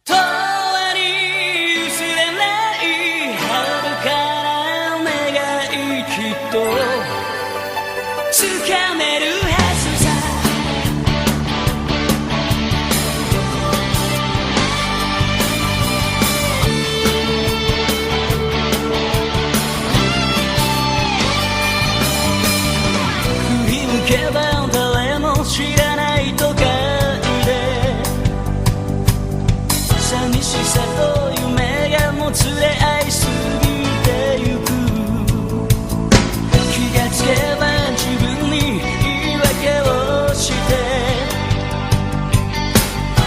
永遠に薄れない遥かな願いきっと掴めるはずさ振り向けば誰も知らない都会で寂しさと夢がもつれ合いすぎてゆく気がつけば自分に言い訳をして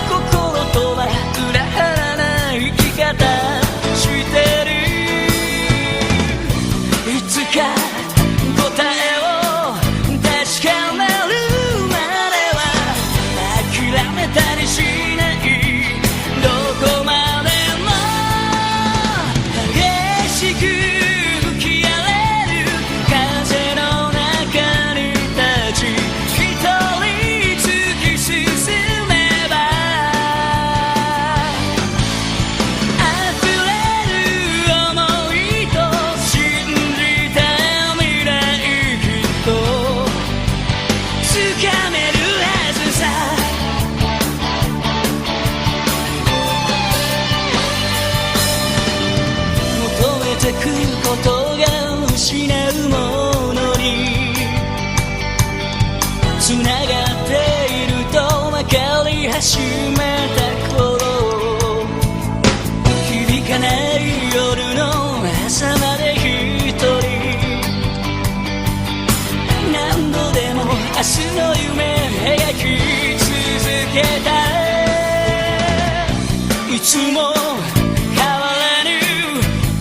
心とは裏腹な生き方してるいつか答えを確かめるまでは諦めたりしないどこまでも激しく吹き荒れる風の中に立ち一人突き進めば溢れる想いと信じた未来きっと掴めるはずさ求めてくことが失うものにつながっていると分かり始めた頃響かない夜の朝まで一人何度でも明日の夢描き続けたいつも変わらぬ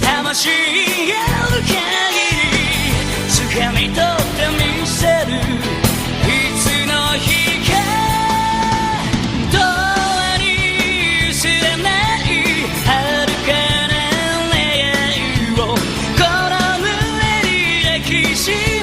魂がある限り掴み取ってみせるいつの日か永遠に薄れない遥かな願いをこの胸に抱きしめ